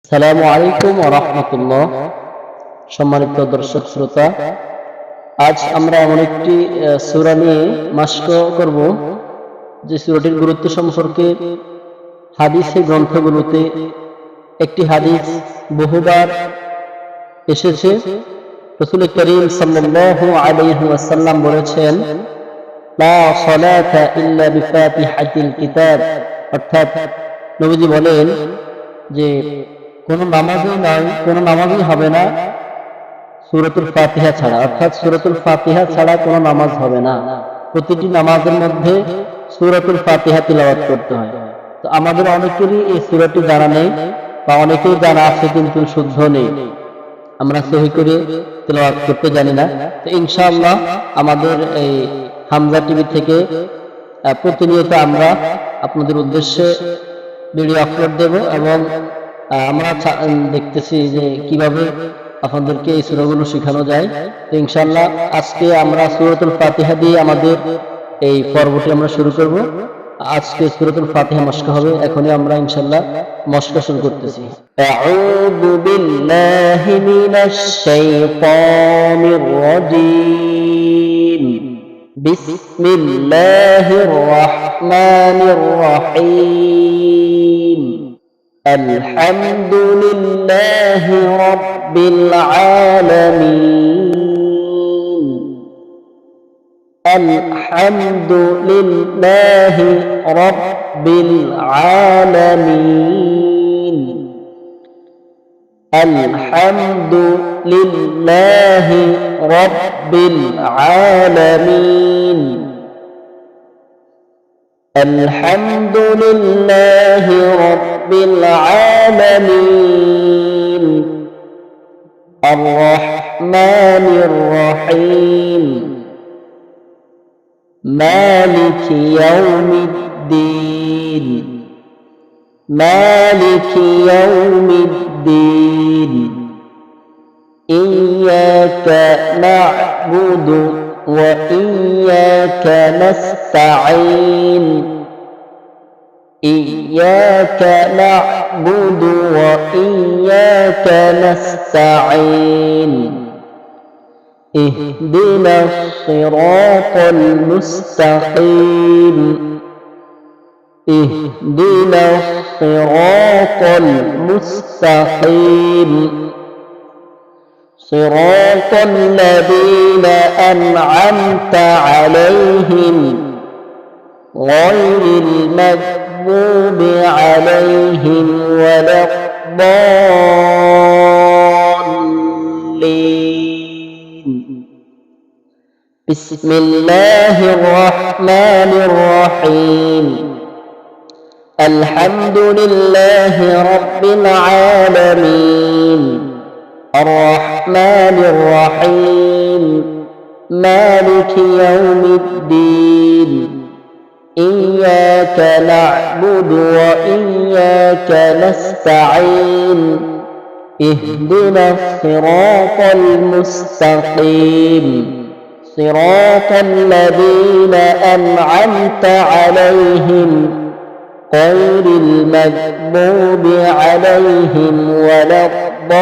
আসসালামু আলাইকুম ওয়া রাহমাতুল্লাহ। সম্মানিত দর্শক শ্রোতা, আজ আমরা এমন একটি সূরা নিয়ে মাশক করব যে সূরাটির গুরুত্ব সম্পর্কে হাদিসের গ্রন্থগুলোতে একটি হাদিস বহুবার এসেছে। রাসূল করিম সাল্লাল্লাহু আলাইহি ওয়াসাল্লাম বলেছেন, লা সালাতা ইল্লা বিফাতিহাতিল কিতাব, অর্থাৎ নবীজি বলেন যে কোন নামাজই হবে না সূরাতুল ফাতিহা ছাড়া, অর্থাৎ সূরাতুল ফাতিহা ছাড়া কোনো নামাজ হবে না। প্রতিটি নামাজের মধ্যে সূরাতুল ফাতিহা তিলাওয়াত করতে হয়। তো আমাদের অনেকেরই এই সূরাটি জানা নেই, বা অনেকেই জানা আছে কিন্তু শুদ্ধ নেই, আমরা সহি করে তিলাওয়াত করতে জানি না। তো ইনশাআল্লাহ আমাদের এই হামজা টিভি থেকে প্রতিনিয়ত আমরা আপনাদের উদ্দেশ্যে ভিডিও আপলোড দেব, এবং আমরা দেখতেছি যে কিভাবে আপনাদেরকে এই সূরাগুলো শেখানো যায়। তো ইনশাআল্লাহ আজকে আমরা সূরাতুল ফাতিহা দিয়ে আমাদের এই পর্বটি আমরা শুরু করব। আজকে সূরাতুল ফাতিহা মশক হবে, এখনই আমরা ইনশাআল্লাহ মশক শুরু করতেছি। আউযু বিল্লাহি মিনাশ শাইতানির রাজীম। বিসমিল্লাহির রাহমানির রহিম। الحمد لله رب العالمين. الحمد لله رب العالمين. الحمد لله رب العالمين. الحمد لله رب العالمين. الرحمن الرحيم. مالك يوم الدين. مالك يوم الدين. إياك نعبد وإياك نستعين. إياك نعبد وإياك نستعين. اهدنا الصراط المستقيم. اهدنا الصراط المستقيم. صراط الذين أنعمت عليهم غير المغضوب عليهم ولا الضالين. بسم الله الرحمن الرحيم. الحمد لله رب العالمين. الرحمن الرحيم. مالك يوم الدين. إياك نعبد وإياك نستعين. اهدنا الصراط المستقيم. صراط الذين أنعمت عليهم غير المغضوب عليهم ولا الضالين.